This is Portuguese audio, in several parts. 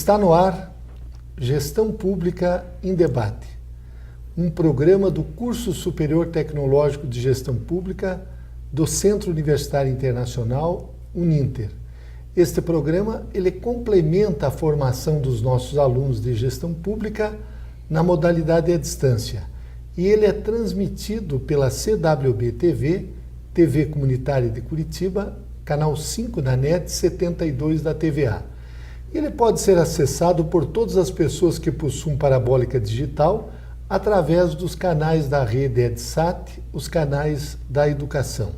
Está no ar Gestão Pública em Debate, um programa do Curso Superior Tecnológico de Gestão Pública do Centro Universitário Internacional, Uninter. Este programa ele complementa a formação dos nossos alunos de gestão pública na modalidade à distância e ele é transmitido pela CWB-TV, TV Comunitária de Curitiba, canal 5 da NET 72 da TVA. Ele pode ser acessado por todas as pessoas que possuem parabólica digital através dos canais da rede EdSat, os canais da educação.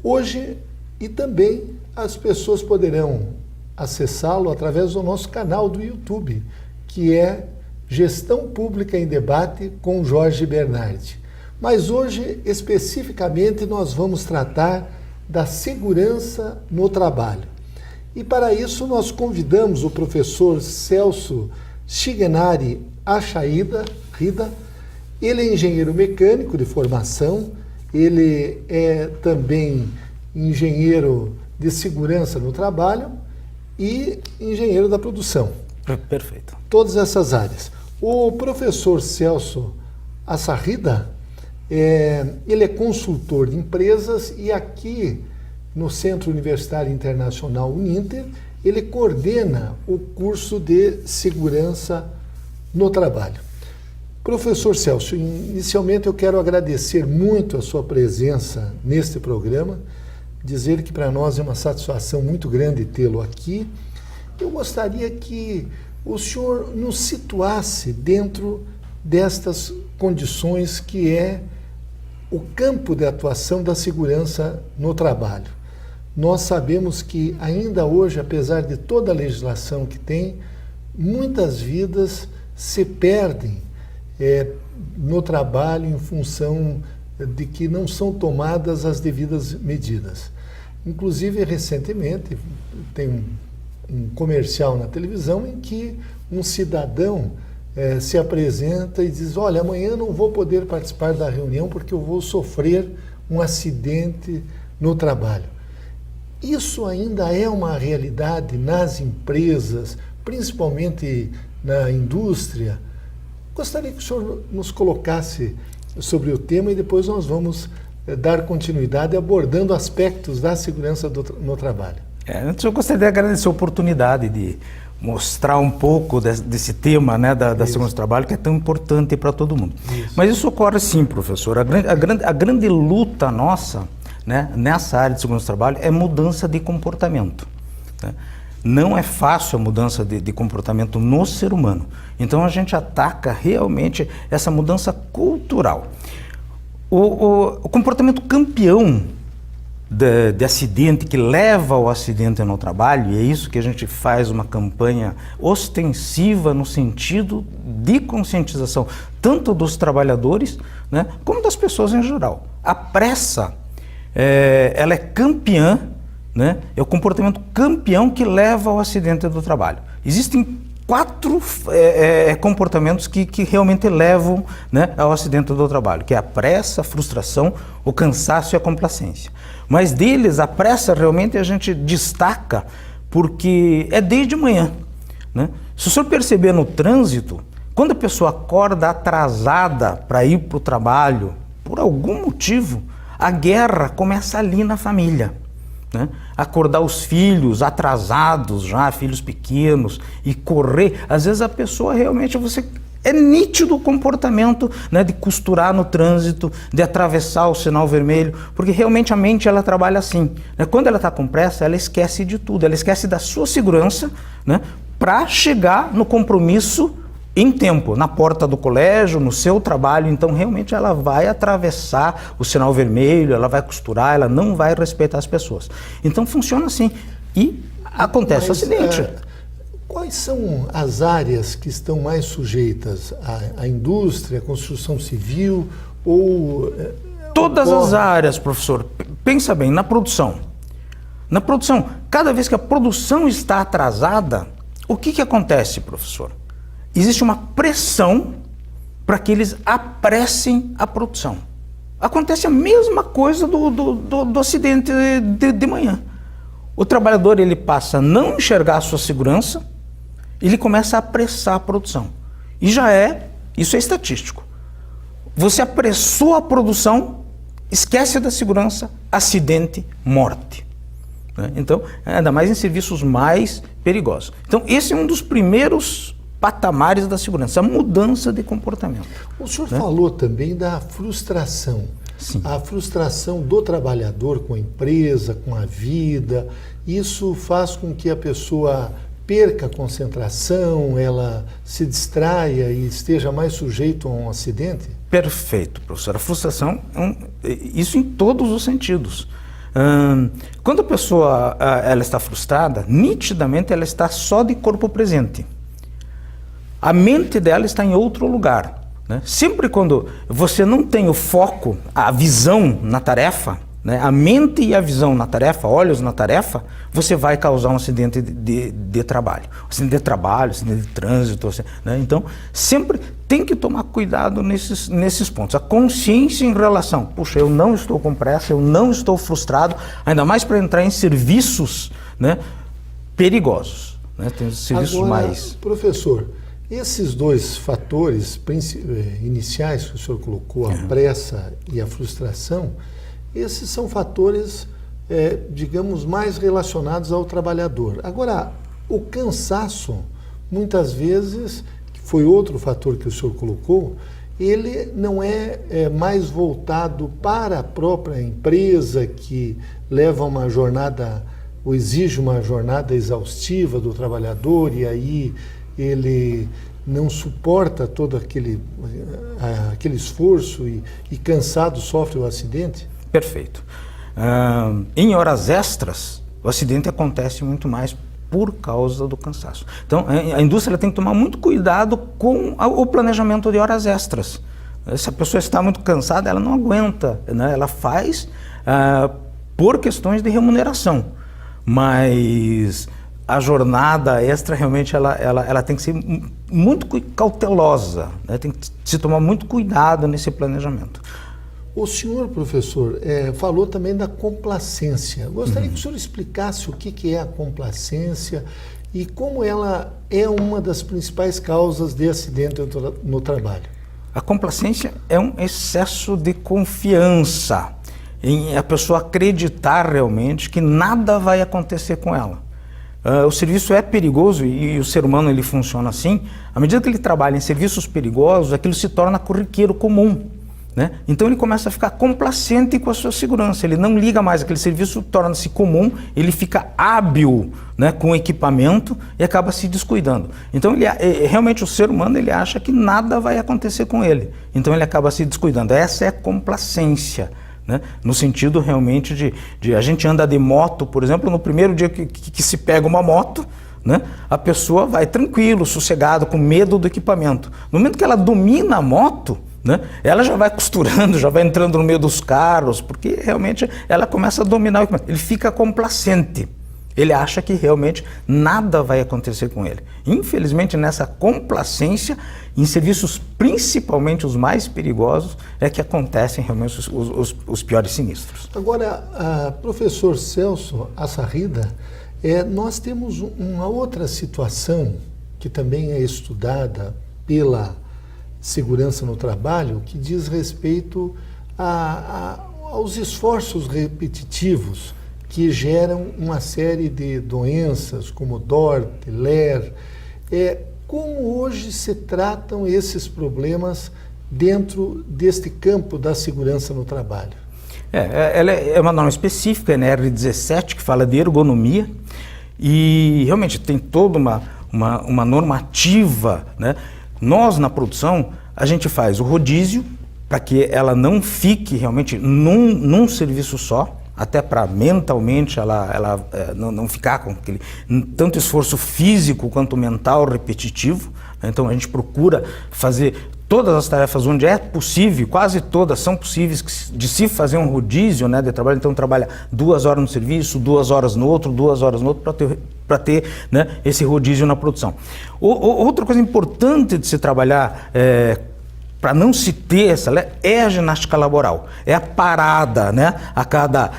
Hoje, e também as pessoas poderão acessá-lo através do nosso canal do YouTube, que é Gestão Pública em Debate com Jorge Bernardi. Mas hoje, especificamente, nós vamos tratar da segurança no trabalho. E para isso nós convidamos o professor Celso Shigenari Achaida Rida. Ele é engenheiro mecânico de formação, ele é também engenheiro de segurança no trabalho e engenheiro da produção. Perfeito. Todas essas áreas. O professor Celso Assarrida, ele é consultor de empresas e aqui no Centro Universitário Internacional Uninter, ele coordena o curso de segurança no trabalho. Professor Celso, inicialmente eu quero agradecer muito a sua presença neste programa, dizer que para nós é uma satisfação muito grande tê-lo aqui. Eu gostaria que o senhor nos situasse dentro destas condições que é o campo de atuação da segurança no trabalho. Nós sabemos que ainda hoje, apesar de toda a legislação que tem, muitas vidas se perdem no trabalho em função de que não são tomadas as devidas medidas. Inclusive, recentemente, tem um comercial na televisão em que um cidadão se apresenta e diz: olha, amanhã não vou poder participar da reunião porque eu vou sofrer um acidente no trabalho. Isso ainda é uma realidade nas empresas, principalmente na indústria. Gostaria que o senhor nos colocasse sobre o tema e depois nós vamos dar continuidade abordando aspectos da segurança no trabalho. Antes eu gostaria de agradecer a oportunidade de mostrar um pouco desse tema, né, da segurança do trabalho, que é tão importante para todo mundo. Isso. Mas isso ocorre sim, professor. A grande luta nossa, né, nessa área de segurança do trabalho é mudança de comportamento. Né? Não é fácil a mudança de comportamento no ser humano. Então a gente ataca realmente essa mudança cultural. O comportamento campeão de acidente, que leva ao acidente no trabalho, e é isso que a gente faz uma campanha ostensiva no sentido de conscientização, tanto dos trabalhadores, né, como das pessoas em geral. A pressa, ela é campeã, né, é o comportamento campeão que leva ao acidente do trabalho. Existem 4 comportamentos que realmente levam, né, ao acidente do trabalho, que é a pressa, a frustração, o cansaço e a complacência. Mas deles, a pressa realmente a gente destaca porque é desde manhã. Né? Se o senhor perceber no trânsito, quando a pessoa acorda atrasada para ir para o trabalho, por algum motivo, a guerra começa ali na família. Né? Acordar os filhos atrasados já, filhos pequenos, e correr. Às vezes a pessoa realmente, é nítido o comportamento, né, de costurar no trânsito, de atravessar o sinal vermelho, porque realmente a mente ela trabalha assim. Né? Quando ela está com pressa, ela esquece de tudo, ela esquece da sua segurança, né, para chegar no compromisso em tempo, na porta do colégio, no seu trabalho. Então realmente ela vai atravessar o sinal vermelho, ela vai costurar, ela não vai respeitar as pessoas. Então funciona assim e acontece o acidente. Quais são as áreas que estão mais sujeitas à indústria, à construção civil ou... Todas as áreas, professor. Pensa bem, na produção. Na produção, cada vez que a produção está atrasada, o que acontece, professor? Existe uma pressão para que eles apressem a produção. Acontece a mesma coisa do acidente de manhã. O trabalhador ele passa a não enxergar a sua segurança ele começa a apressar a produção. E isso é estatístico. Você apressou a produção, esquece da segurança, acidente, morte. Né? Então, ainda mais em serviços mais perigosos. Então, esse é um dos primeiros patamares da segurança, a mudança de comportamento. O senhor falou também da frustração. Sim. A frustração do trabalhador com a empresa, com a vida, isso faz com que a pessoa perca a concentração, ela se distraia e esteja mais sujeito a um acidente? Perfeito, professor. A frustração, isso em todos os sentidos. Quando a pessoa ela está frustrada, nitidamente ela está só de corpo presente. A mente dela está em outro lugar. Né? Sempre quando você não tem o foco, a visão na tarefa, né? A mente e a visão na tarefa, olhos na tarefa, você vai causar um acidente de trabalho. Acidente de trabalho, acidente de trânsito. Né? Então, sempre tem que tomar cuidado nesses pontos. A consciência em relação, puxa, eu não estou com pressa, eu não estou frustrado, ainda mais para entrar em serviços, né, perigosos. Né? Tem serviços Agora, mais... Professor, esses dois fatores iniciais que o senhor colocou, a pressa e a frustração, esses são fatores, digamos, mais relacionados ao trabalhador. Agora, o cansaço, muitas vezes, que foi outro fator que o senhor colocou, ele não é mais voltado para a própria empresa que leva uma jornada, ou exige uma jornada exaustiva do trabalhador, e aí ele não suporta todo aquele esforço e cansado sofre o acidente? Perfeito. Em horas extras, o acidente acontece muito mais por causa do cansaço. Então, a indústria tem que tomar muito cuidado com o planejamento de horas extras. Se a pessoa está muito cansada, ela não aguenta, né? Ela faz por questões de remuneração, mas a jornada extra realmente ela tem que ser muito cautelosa, né? Tem que se tomar muito cuidado nesse planejamento. O senhor, professor, falou também da complacência. Gostaria que o senhor explicasse o que é a complacência e como ela é uma das principais causas de acidente no trabalho. A complacência é um excesso de confiança em a pessoa acreditar realmente que nada vai acontecer com ela. O serviço é perigoso e o ser humano ele funciona assim. À medida que ele trabalha em serviços perigosos, aquilo se torna corriqueiro comum. Né? Então ele começa a ficar complacente com a sua segurança, ele não liga mais, aquele serviço torna-se comum, ele fica hábil, né, com o equipamento e acaba se descuidando. Então realmente o ser humano ele acha que nada vai acontecer com ele, então ele acaba se descuidando. Essa é a complacência, né? No sentido realmente de a gente anda de moto, por exemplo, no primeiro dia que se pega uma moto, né, a pessoa vai tranquilo, sossegado, com medo do equipamento. No momento que ela domina a moto, né, ela já vai costurando, já vai entrando no meio dos carros, porque realmente ela começa a dominar o equipamento. Ele fica complacente, ele acha que realmente nada vai acontecer com ele. Infelizmente, nessa complacência, em serviços principalmente os mais perigosos, é que acontecem realmente os piores sinistros. Agora, professor Celso Assarrida, nós temos uma outra situação que também é estudada pela segurança no trabalho, que diz respeito aos esforços repetitivos que geram uma série de doenças como DORT, LER. Como hoje se tratam esses problemas dentro deste campo da segurança no trabalho? Ela é uma norma específica, NR17, que fala de ergonomia, e realmente tem toda uma normativa, né? Nós, na produção, a gente faz o rodízio para que ela não fique realmente num serviço só, até para mentalmente ela não ficar com aquele tanto esforço físico quanto mental repetitivo. Então a gente procura fazer todas as tarefas onde é possível, quase todas são possíveis de se fazer um rodízio, né, de trabalho. Então trabalha 2 horas no serviço, 2 horas no outro, 2 horas no outro, para ter né, esse rodízio na produção. Outra coisa importante de se trabalhar para não se ter essa é a ginástica laboral, é a parada, né? A cada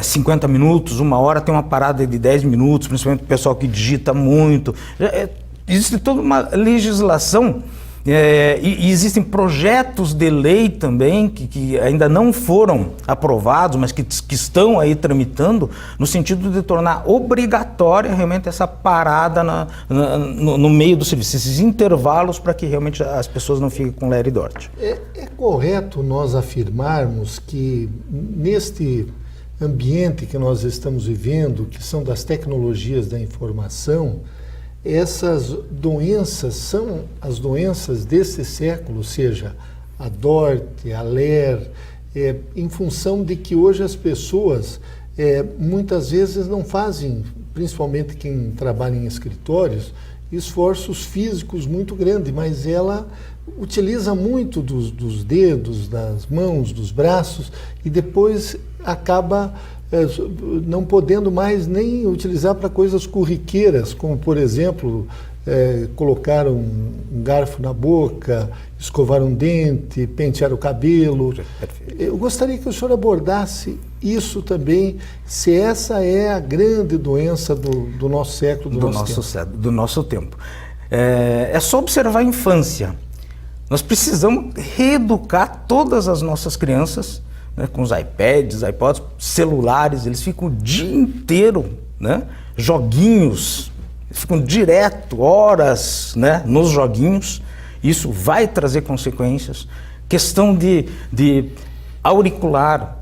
50 minutos, 1 hora tem uma parada de 10 minutos, principalmente o pessoal que digita muito. existe toda uma legislação e existem projetos de lei também que ainda não foram aprovados, mas que estão aí tramitando, no sentido de tornar obrigatória realmente essa parada no meio do serviço, esses intervalos para que realmente as pessoas não fiquem com ler e dorte. É correto nós afirmarmos que neste ambiente que nós estamos vivendo, que são das tecnologias da informação, essas doenças são as doenças desse século, ou seja, a DORT, a LER, em função de que hoje as pessoas muitas vezes não fazem, principalmente quem trabalha em escritórios, esforços físicos muito grandes, mas ela utiliza muito dos dedos, das mãos, dos braços, e depois acaba não podendo mais nem utilizar para coisas corriqueiras, como, por exemplo, colocar um garfo na boca, escovar um dente, pentear o cabelo. Eu gostaria que o senhor abordasse isso também, se essa é a grande doença do nosso século, do nosso tempo. É só observar a infância. Nós precisamos reeducar todas as nossas crianças, né, com os iPads, iPods, celulares. Eles ficam o dia inteiro, né, joguinhos, ficam direto, horas, né, nos joguinhos. Isso vai trazer consequências. Questão de auricular,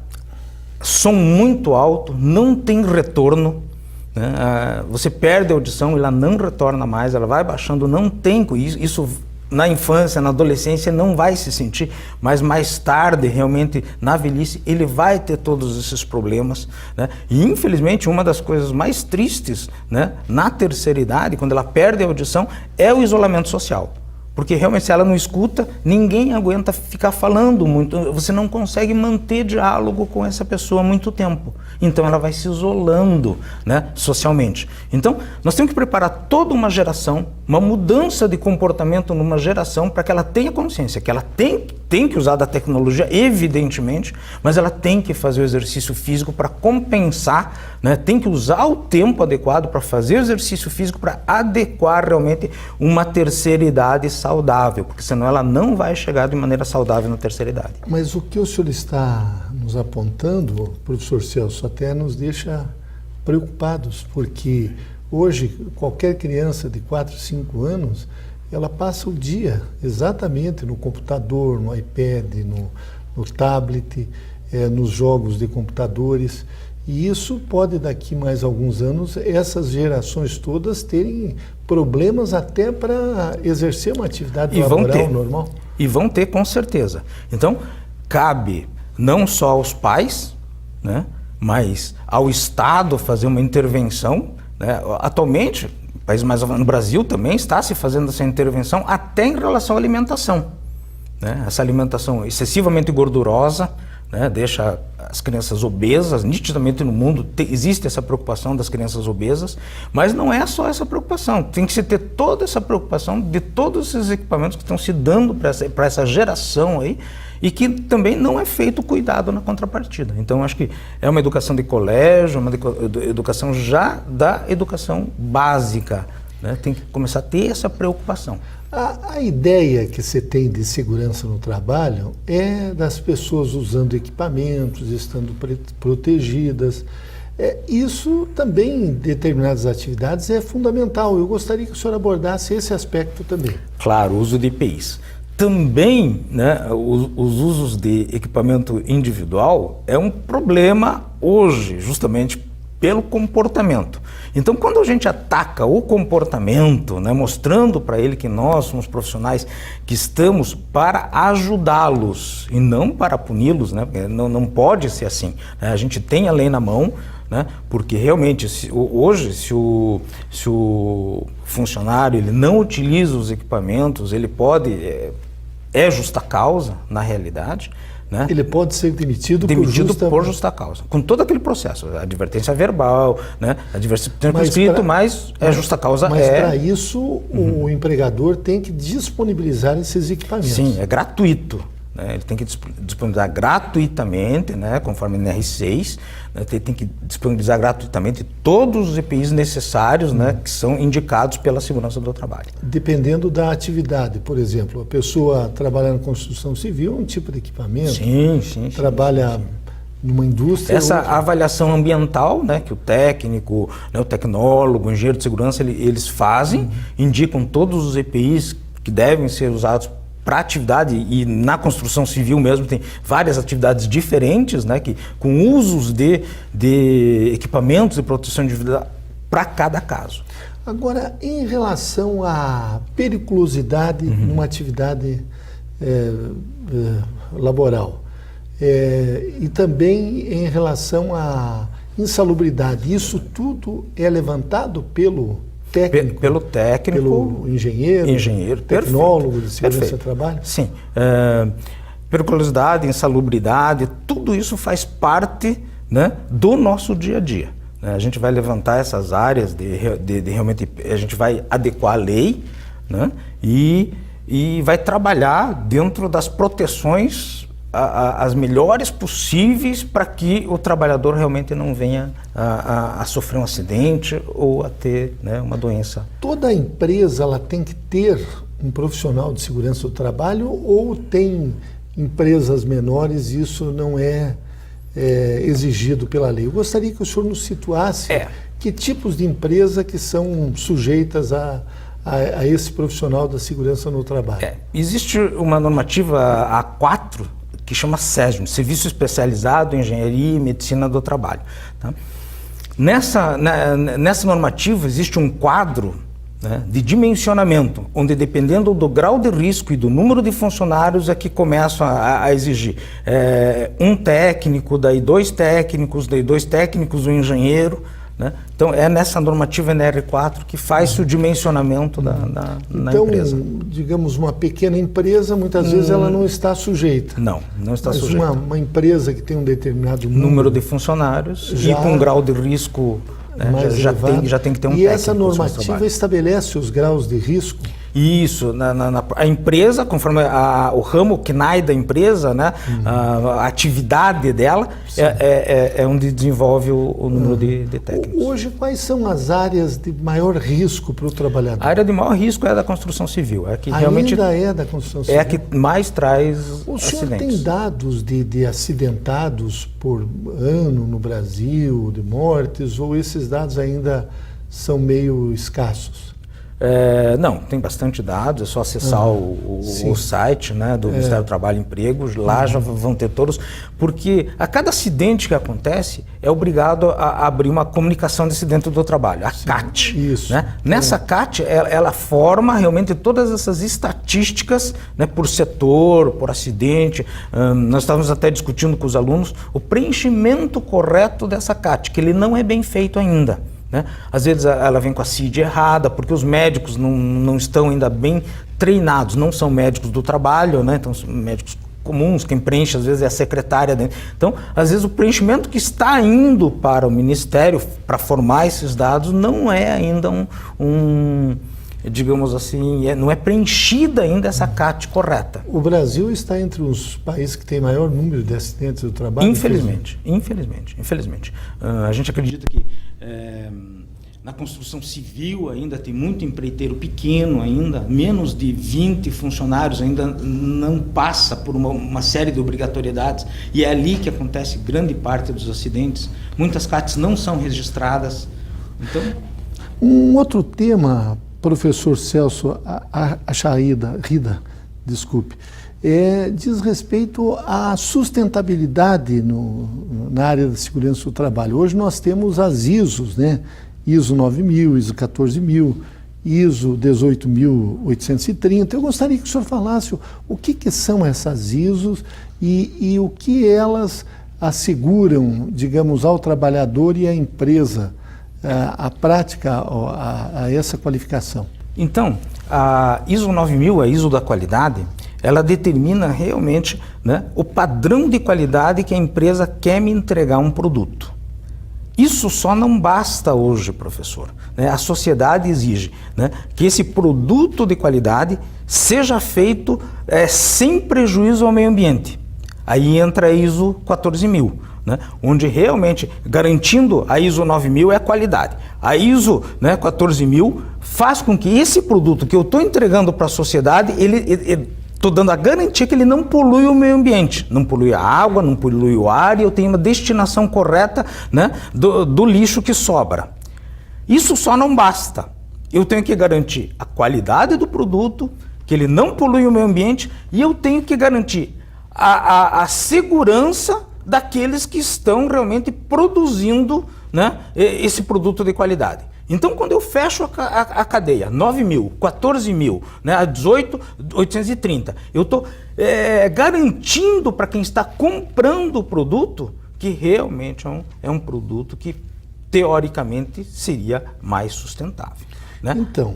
som muito alto, não tem retorno, né? Você perde a audição, ela não retorna mais, ela vai baixando, não tem isso. Na infância, na adolescência, não vai se sentir, mas mais tarde, realmente, na velhice, ele vai ter todos esses problemas, né? E, infelizmente, uma das coisas mais tristes, né, na terceira idade, quando ela perde a audição, é o isolamento social. Porque, realmente, se ela não escuta, ninguém aguenta ficar falando muito, você não consegue manter diálogo com essa pessoa há muito tempo. Então, ela vai se isolando, né, socialmente. Então, nós temos que preparar toda uma geração, uma mudança de comportamento numa geração para que ela tenha consciência, que ela tem que usar da tecnologia, evidentemente, mas ela tem que fazer o exercício físico para compensar, né, tem que usar o tempo adequado para fazer o exercício físico para adequar realmente uma terceira idade saudável, porque senão ela não vai chegar de maneira saudável na terceira idade. Mas o que o senhor está nos apontando, professor Celso, até nos deixa preocupados, porque hoje qualquer criança de 4, 5 anos, ela passa o dia exatamente no computador, no iPad, no tablet, nos jogos de computadores. E isso pode, daqui mais alguns anos, essas gerações todas terem problemas até para exercer uma atividade laboral normal. E vão ter, com certeza. Então, cabe não só aos pais, né, mas ao Estado fazer uma intervenção, né? Atualmente, países mais no Brasil também está se fazendo essa intervenção até em relação à alimentação, né? Essa alimentação excessivamente gordurosa, né, deixa as crianças obesas. Nitidamente no mundo existe essa preocupação das crianças obesas, mas não é só essa preocupação, tem que se ter toda essa preocupação de todos esses equipamentos que estão se dando para essa geração aí, e que também não é feito cuidado na contrapartida. Então, acho que é uma educação de colégio, uma educação já da educação básica, né? Tem que começar a ter essa preocupação. A ideia que você tem de segurança no trabalho é das pessoas usando equipamentos, estando protegidas. Isso também, em determinadas atividades, é fundamental. Eu gostaria que o senhor abordasse esse aspecto também. Claro, o uso de EPIs. Também, né, os usos de equipamento individual é um problema hoje, justamente pelo comportamento. Então, quando a gente ataca o comportamento, né, mostrando para ele que nós somos profissionais que estamos para ajudá-los e não para puni-los, né, não pode ser assim, né? A gente tem a lei na mão, né, porque realmente hoje, se o funcionário ele não utiliza os equipamentos, ele pode, é justa causa, na realidade, né? Ele pode ser demitido por justa causa, com todo aquele processo, advertência verbal, né? Advertência por escrito, mas é justa causa. Mas para isso o empregador tem que disponibilizar esses equipamentos. Sim, é gratuito. né? Ele tem que disponibilizar gratuitamente, né? Conforme a NR6, né? Tem que disponibilizar gratuitamente todos os EPIs necessários, né? Que são indicados pela segurança do trabalho. Dependendo da atividade, por exemplo, a pessoa trabalha na construção civil, um tipo de equipamento, Sim. trabalha numa indústria... Essa avaliação ambiental, né, que o técnico, né, o tecnólogo, o engenheiro de segurança, eles fazem, indicam todos os EPIs que devem ser usados para atividade, e na construção civil mesmo tem várias atividades diferentes, né, que, com usos de equipamentos de proteção individual para cada caso. Agora, em relação à periculosidade numa atividade laboral, e também em relação à insalubridade, isso tudo é levantado pelo técnico? Pelo técnico. Pelo engenheiro, tecnólogo de segurança do trabalho? Sim. Periculosidade, insalubridade, tudo isso faz parte, né, do nosso dia a dia. A gente vai levantar essas áreas, realmente a gente vai adequar a lei, né, e vai trabalhar dentro das proteções as melhores possíveis para que o trabalhador realmente não venha a sofrer um acidente ou a ter, né, uma doença. Toda empresa ela tem que ter um profissional de segurança do trabalho, ou tem empresas menores e isso não é exigido pela lei? Eu gostaria que o senhor nos situasse que tipos de empresa que são sujeitas a esse profissional da segurança no trabalho. Existe uma normativa A4 que chama SESM, Serviço Especializado em Engenharia e Medicina do Trabalho. Tá? Nessa normativa existe um quadro, né, de dimensionamento, onde dependendo do grau de risco e do número de funcionários é que começam a exigir um técnico, daí dois técnicos, um engenheiro, né? Então é nessa normativa NR4 que faz o dimensionamento na empresa. Então, digamos, uma pequena empresa, muitas vezes ela não está sujeita. Não está sujeita. Mas uma empresa que tem um determinado número de funcionários e com um grau de risco, né, já tem que ter um técnico. E essa normativa estabelece os graus de risco? Isso, a empresa, conforme o ramo CNAE da empresa, né, a atividade dela é onde desenvolve o número de técnicos. Hoje, quais são as áreas de maior risco para o trabalhador? A área de maior risco é a da construção civil. É que ainda é da construção civil? É a que mais traz acidentes. O senhor tem dados de acidentados por ano no Brasil, de mortes, ou esses dados ainda são meio escassos? Não, tem bastante dados, é só acessar o site, né, do Ministério do Trabalho e Emprego, lá já vão ter todos, porque a cada acidente que acontece é obrigado a abrir uma comunicação de acidente do trabalho, a CAT. Isso. Né? Nessa CAT, ela forma realmente todas essas estatísticas, né, por setor, por acidente. Nós estávamos até discutindo com os alunos o preenchimento correto dessa CAT, que ele não é bem feito ainda. Né? Às vezes ela vem com a CID errada, porque os médicos não estão ainda bem treinados, não são médicos do trabalho, né? Então são médicos comuns, quem preenche às vezes é a secretária. Então, às vezes o preenchimento que está indo para o Ministério para formar esses dados não é ainda digamos assim, não é preenchida ainda essa CAT correta. O Brasil está entre os países que tem maior número de acidentes do trabalho? Infelizmente. A gente acredita que na construção civil ainda tem muito empreiteiro pequeno ainda, menos de 20 funcionários, ainda não passa por uma série de obrigatoriedades, e é ali que acontece grande parte dos acidentes. Muitas CATs não são registradas. Então, um outro tema, professor Celso Rida, desculpe, diz respeito à sustentabilidade na área da segurança do trabalho. Hoje nós temos as ISOs, né? ISO 9000, ISO 14000, ISO 18830. Eu gostaria que o senhor falasse o que são essas ISOs e o que elas asseguram, digamos, ao trabalhador e à empresa, a prática a essa qualificação. Então, a ISO 9000, a ISO da qualidade, ela determina realmente, né, o padrão de qualidade que a empresa quer me entregar um produto. Isso só não basta hoje, professor, né? A sociedade exige, né, que esse produto de qualidade seja feito sem prejuízo ao meio ambiente. Aí entra a ISO 14000, né? Onde realmente, garantindo a ISO 9000 é a qualidade. A ISO 14000 faz com que esse produto que eu estou entregando para a sociedade, estou dando a garantia que ele não polui o meio ambiente, não polui a água, não polui o ar, e eu tenho uma destinação correta, né, do lixo que sobra. Isso só não basta. Eu tenho que garantir a qualidade do produto, que ele não polui o meio ambiente, e eu tenho que garantir a segurança daqueles que estão realmente produzindo, né, esse produto de qualidade. Então, quando eu fecho a cadeia, 9.000, 14.000, né, a 18.830, eu estou garantindo para quem está comprando o produto que realmente é um produto que, teoricamente, seria mais sustentável, né? Então,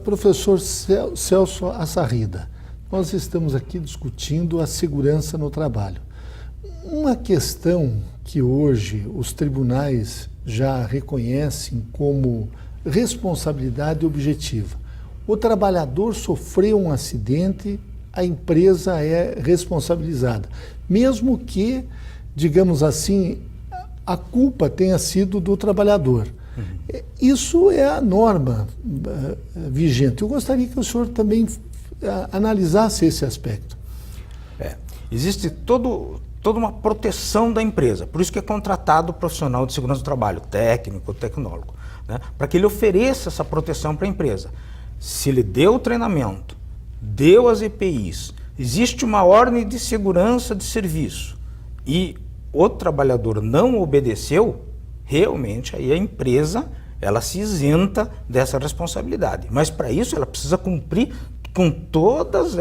professor Celso Assarrida, nós estamos aqui discutindo a segurança no trabalho. Uma questão que hoje os tribunais já reconhecem como responsabilidade objetiva. O trabalhador sofreu um acidente, a empresa é responsabilizada, mesmo que, digamos assim, a culpa tenha sido do trabalhador. Isso é a norma vigente. Eu gostaria que o senhor também analisasse esse aspecto. Existe toda uma proteção da empresa, por isso que é contratado o profissional de segurança do trabalho, técnico, tecnólogo, né, para que ele ofereça essa proteção para a empresa. Se ele deu o treinamento, deu as EPIs, existe uma ordem de segurança de serviço e o trabalhador não obedeceu, realmente aí a empresa ela se isenta dessa responsabilidade. Mas para isso ela precisa cumprir com todas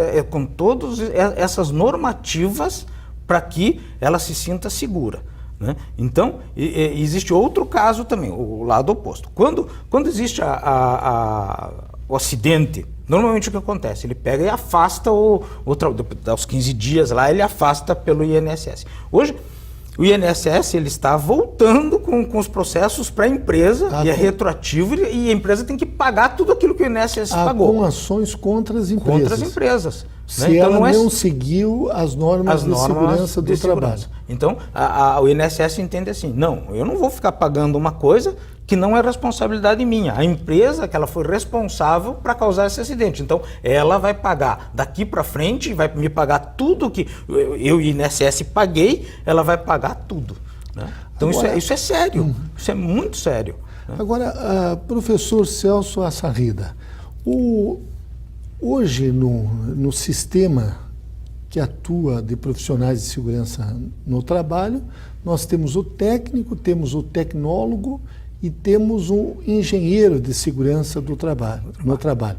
essas normativas para que ela se sinta segura, né? Então, existe outro caso também, o lado oposto. Quando existe o acidente, normalmente o que acontece? Ele pega e afasta aos 15 dias lá, ele afasta pelo INSS. Hoje, o INSS ele está voltando com os processos para a empresa, e é retroativo, e a empresa tem que pagar tudo aquilo que o INSS pagou. Com ações contra as empresas. Contra as empresas. Se né? Então, ela não seguiu as normas de segurança do trabalho. Então, o INSS entende assim, não, eu não vou ficar pagando uma coisa que não é responsabilidade minha. A empresa que ela foi responsável para causar esse acidente. Então, ela vai pagar daqui para frente, vai me pagar tudo que eu e INSS paguei, ela vai pagar tudo, né? Então, agora, isso é sério, isso é muito sério, né? Agora, professor Celso Assarrida, hoje no sistema que atua de profissionais de segurança no trabalho, nós temos o técnico, temos o tecnólogo e temos um engenheiro de segurança do trabalho, no trabalho.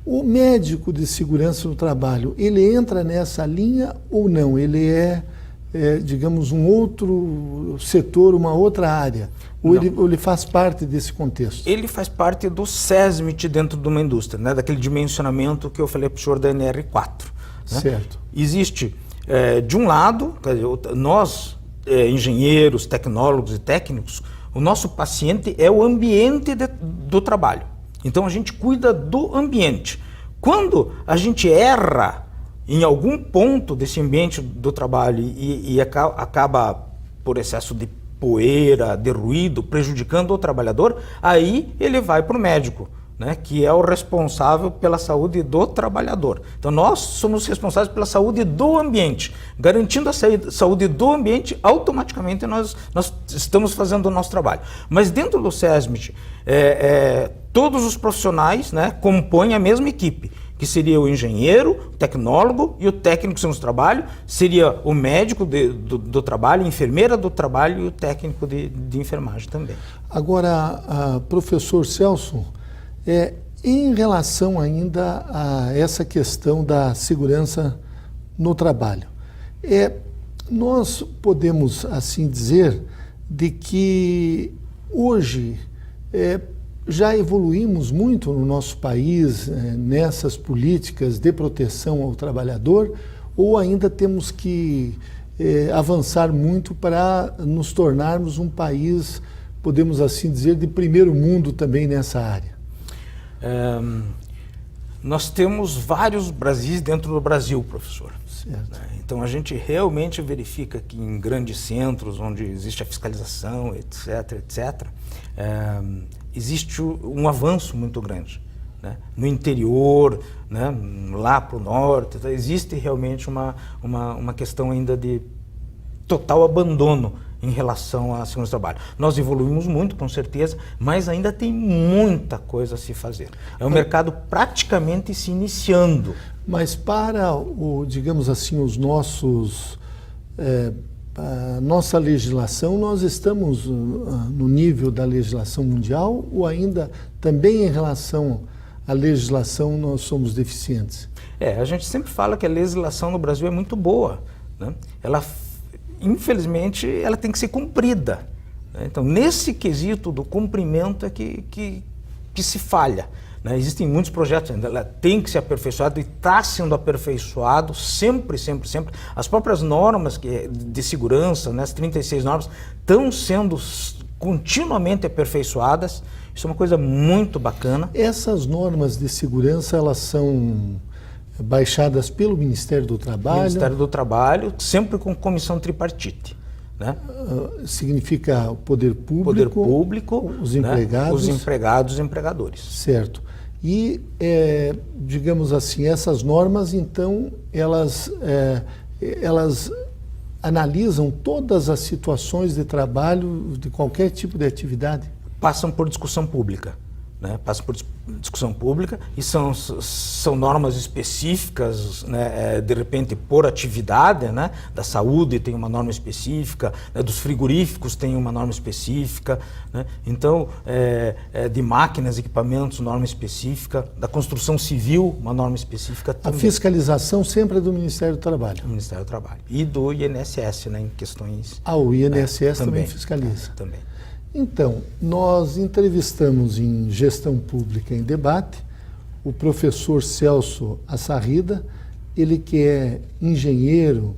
O médico de segurança no trabalho, ele entra nessa linha ou não? Ele digamos, um outro setor, uma outra área? Ou ele faz parte desse contexto? Ele faz parte do SESMIT dentro de uma indústria, né? Daquele dimensionamento que eu falei para o senhor da NR4. Né? Certo. Existe, de um lado, nós, engenheiros, tecnólogos e técnicos, o nosso paciente é o ambiente do trabalho. Então a gente cuida do ambiente. Quando a gente erra em algum ponto desse ambiente do trabalho e acaba, por excesso de poeira, de ruído, prejudicando o trabalhador, aí ele vai para o médico, né, que é o responsável pela saúde do trabalhador. Então nós somos responsáveis pela saúde do ambiente. Garantindo a saúde do ambiente, automaticamente nós estamos fazendo o nosso trabalho. Mas dentro do SESMIT, todos os profissionais, né, compõem a mesma equipe, que seria o engenheiro, o tecnólogo e o técnico de segurança do trabalho, seria o médico do trabalho, a enfermeira do trabalho e o técnico de enfermagem também. Agora, professor Celso, em relação ainda a essa questão da segurança no trabalho, nós podemos assim dizer de que hoje já evoluímos muito no nosso país nessas políticas de proteção ao trabalhador, ou ainda temos que avançar muito para nos tornarmos um país, podemos assim dizer, de primeiro mundo também nessa área? nós temos vários Brasis dentro do Brasil, professor. Certo. Então a gente realmente verifica que em grandes centros, onde existe a fiscalização, etc., existe um avanço muito grande. Né? No interior, né? Lá para o norte, então, existe realmente uma questão ainda de total abandono em relação à segurança do trabalho. Nós evoluímos muito, com certeza, mas ainda tem muita coisa a se fazer. É um mercado praticamente se iniciando. Mas para, digamos assim, os nossos... a nossa legislação, nós estamos no nível da legislação mundial ou ainda também em relação à legislação nós somos deficientes? A gente sempre fala que a legislação no Brasil é muito boa, né? Ela, infelizmente, ela tem que ser cumprida, né? Então, nesse quesito do cumprimento é que se falha. Né? Existem muitos projetos, ela tem que ser aperfeiçoada e está sendo aperfeiçoado sempre. As próprias normas de segurança, né, as 36 normas, estão sendo continuamente aperfeiçoadas. Isso é uma coisa muito bacana. Essas normas de segurança, elas são baixadas pelo Ministério do Trabalho? Ministério do Trabalho, sempre com comissão tripartite. Né? Significa o poder público, os empregados... Né? Os empregados e empregadores. Certo. E, digamos assim, essas normas, então, elas analisam todas as situações de trabalho de qualquer tipo de atividade? Passam por discussão pública. Né, passa por discussão pública e são normas específicas, né, de repente por atividade, né, da saúde tem uma norma específica, né, dos frigoríficos tem uma norma específica, né, então de máquinas, equipamentos, norma específica, da construção civil, uma norma específica também. A fiscalização sempre é do Ministério do Trabalho? Do Ministério do Trabalho e do INSS, né, em questões... O INSS também fiscaliza? Também. Então, nós entrevistamos em Gestão Pública em Debate o professor Celso Assarrida, ele que é engenheiro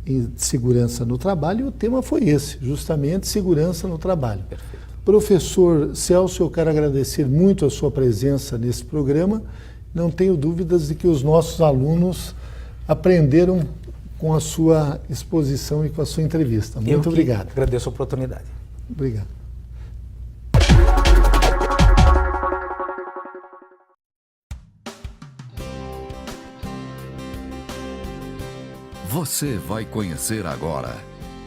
em segurança no trabalho, e o tema foi esse, justamente segurança no trabalho. Perfeito. Professor Celso, eu quero agradecer muito a sua presença nesse programa. Não tenho dúvidas de que os nossos alunos aprenderam com a sua exposição e com a sua entrevista. Muito obrigado. Agradeço a oportunidade. Obrigado. Você vai conhecer agora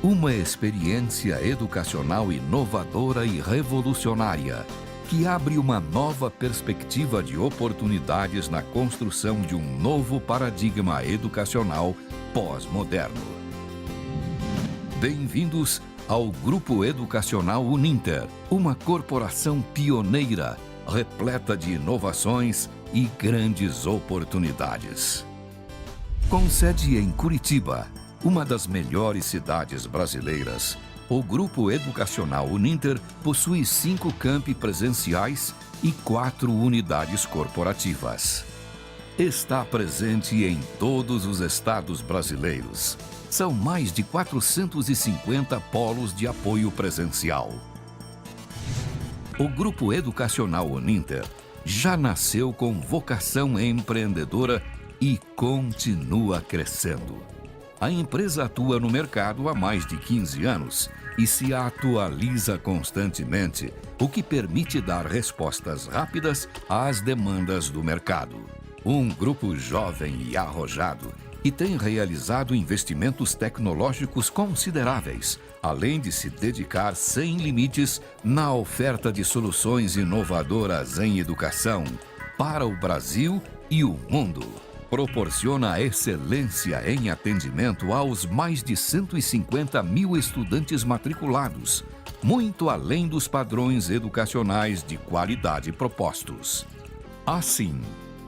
uma experiência educacional inovadora e revolucionária que abre uma nova perspectiva de oportunidades na construção de um novo paradigma educacional pós-moderno. Bem-vindos ao Grupo Educacional Uninter, uma corporação pioneira, repleta de inovações e grandes oportunidades. Com sede em Curitiba, uma das melhores cidades brasileiras, o Grupo Educacional Uninter possui 5 campi presenciais e 4 unidades corporativas. Está presente em todos os estados brasileiros. São mais de 450 polos de apoio presencial. O Grupo Educacional Uninter já nasceu com vocação empreendedora e continua crescendo. A empresa atua no mercado há mais de 15 anos e se atualiza constantemente, o que permite dar respostas rápidas às demandas do mercado. Um grupo jovem e arrojado e tem realizado investimentos tecnológicos consideráveis, além de se dedicar sem limites na oferta de soluções inovadoras em educação para o Brasil e o mundo. Proporciona excelência em atendimento aos mais de 150 mil estudantes matriculados, muito além dos padrões educacionais de qualidade propostos. Assim,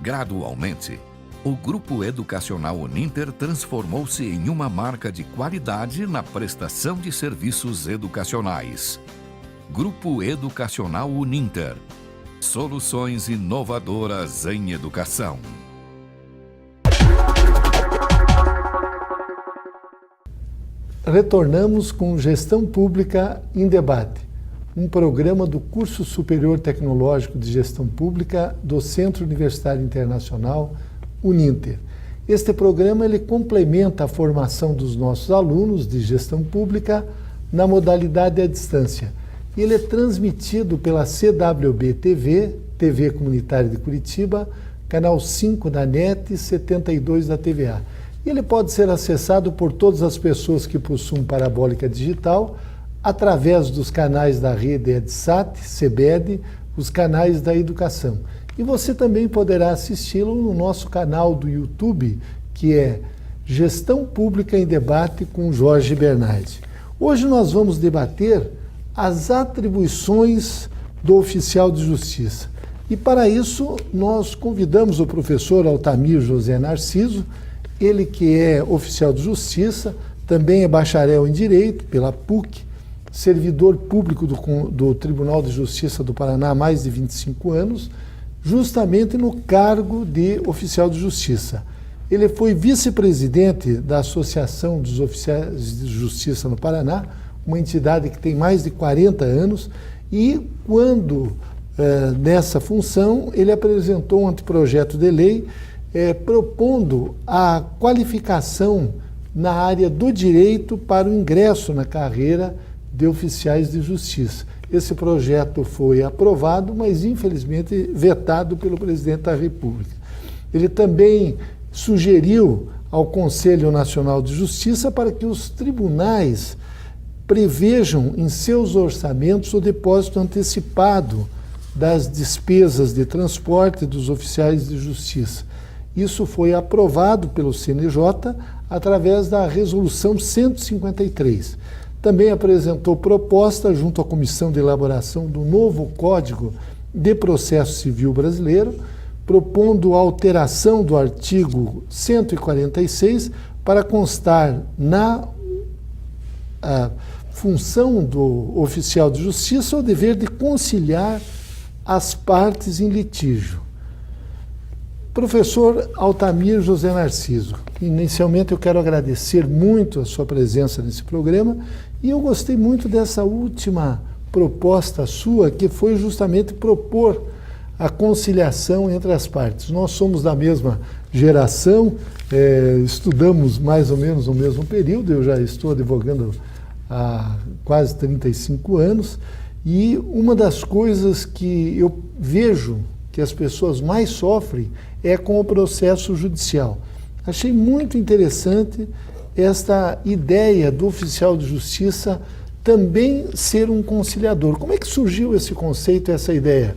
gradualmente, o Grupo Educacional Uninter transformou-se em uma marca de qualidade na prestação de serviços educacionais. Grupo Educacional Uninter. Soluções inovadoras em educação. Retornamos com Gestão Pública em Debate. um programa do Curso Superior Tecnológico de Gestão Pública do Centro Universitário Internacional, Uninter. Este programa ele complementa a formação dos nossos alunos de gestão pública na modalidade à distância. Ele é transmitido pela CWB TV, TV Comunitária de Curitiba, canal 5 da NET e 72 da TVA. Ele pode ser acessado por todas as pessoas que possuem parabólica digital através dos canais da rede EdSat, CBED, os canais da educação. E você também poderá assisti-lo no nosso canal do YouTube, que é Gestão Pública em Debate com Jorge Bernardi. Hoje nós vamos debater as atribuições do oficial de justiça. E para isso nós convidamos o professor Altamir José Narciso, ele que é oficial de justiça, também é bacharel em Direito pela PUC, servidor público do Tribunal de Justiça do Paraná há mais de 25 anos, justamente no cargo de oficial de justiça. Ele foi vice-presidente da Associação dos Oficiais de Justiça no Paraná, uma entidade que tem mais de 40 anos, e quando nessa função ele apresentou um anteprojeto de lei propondo a qualificação na área do direito para o ingresso na carreira de oficiais de justiça. Esse projeto foi aprovado, mas infelizmente vetado pelo presidente da República. Ele também sugeriu ao Conselho Nacional de Justiça para que os tribunais prevejam em seus orçamentos o depósito antecipado das despesas de transporte dos oficiais de justiça. Isso foi aprovado pelo CNJ através da Resolução 153. Também apresentou proposta junto à Comissão de Elaboração do novo Código de Processo Civil Brasileiro, propondo a alteração do artigo 146 para constar na função do oficial de justiça o dever de conciliar as partes em litígio. Professor Altamir José Narciso, inicialmente eu quero agradecer muito a sua presença nesse programa e eu gostei muito dessa última proposta sua, que foi justamente propor a conciliação entre as partes. Nós somos da mesma geração, estudamos mais ou menos no mesmo período, eu já estou advogando há quase 35 anos, e uma das coisas que eu vejo que as pessoas mais sofrem é com o processo judicial. Achei muito interessante esta ideia do oficial de justiça também ser um conciliador. Como é que surgiu esse conceito, essa ideia?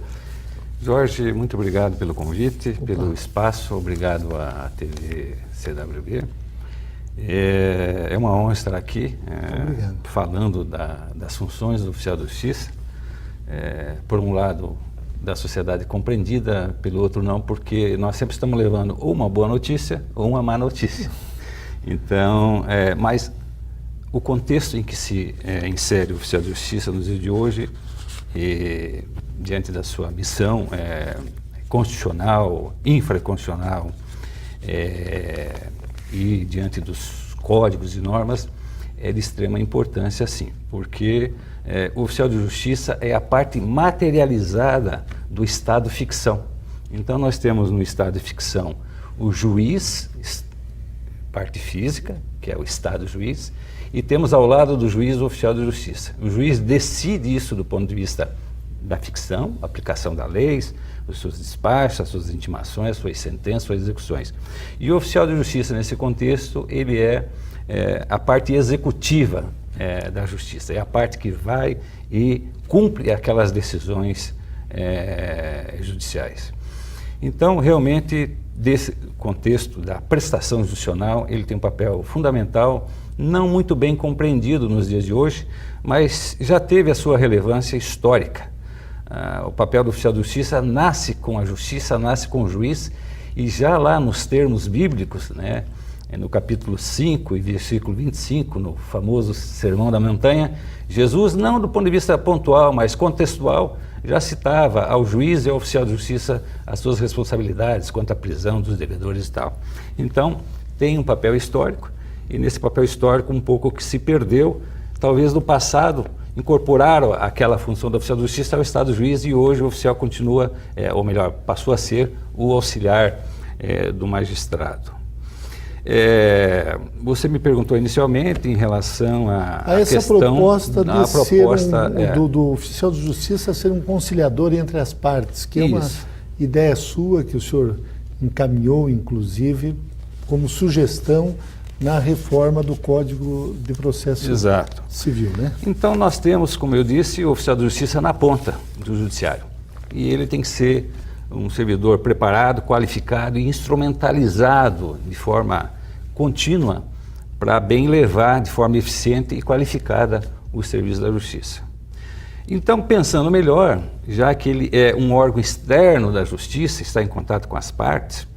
Jorge, muito obrigado pelo convite, pelo espaço, obrigado à TV CWB. É uma honra estar aqui falando das funções do oficial de justiça. Por um lado, da sociedade compreendida, pelo outro não, porque nós sempre estamos levando ou uma boa notícia ou uma má notícia. Então, mas o contexto em que se insere o oficial de justiça nos dias de hoje, diante da sua missão constitucional, infraconstitucional, e diante dos códigos e normas, é de extrema importância, sim, porque o oficial de justiça é a parte materializada do estado de ficção. Então nós temos no estado de ficção o juiz, parte física, que é o estado juiz, e temos ao lado do juiz o oficial de justiça. O juiz decide isso do ponto de vista da ficção, aplicação das leis, os seus despachos, as suas intimações, as suas sentenças, suas execuções. E o oficial de justiça, nesse contexto, ele é a parte executiva da justiça, é a parte que vai e cumpre aquelas decisões judiciais. Então, realmente, desse contexto da prestação judicional, ele tem um papel fundamental, não muito bem compreendido nos dias de hoje, mas já teve a sua relevância histórica. O papel do oficial de justiça nasce com a justiça, nasce com o juiz, e já lá nos termos bíblicos, né, no capítulo 5 e versículo 25, no famoso Sermão da Montanha, Jesus, não do ponto de vista pontual, mas contextual, já citava ao juiz e ao oficial de justiça as suas responsabilidades quanto à prisão dos devedores e tal. Então, tem um papel histórico, e nesse papel histórico um pouco que se perdeu, talvez no passado, incorporaram aquela função do oficial de justiça ao estado juiz, e hoje o oficial continua, ou melhor, passou a ser o auxiliar do magistrado. Você me perguntou inicialmente em relação a essa questão proposta de ser proposta, do oficial de justiça ser um conciliador entre as partes, que é uma ideia sua que o senhor encaminhou, inclusive, como sugestão na reforma do Código de Processo Civil, né? Então nós temos, como eu disse, o oficial de justiça na ponta do judiciário. E ele tem que ser um servidor preparado, qualificado e instrumentalizado de forma contínua para bem levar de forma eficiente e qualificada o serviço da justiça. Então, pensando melhor, já que ele é um órgão externo da justiça, está em contato com as partes,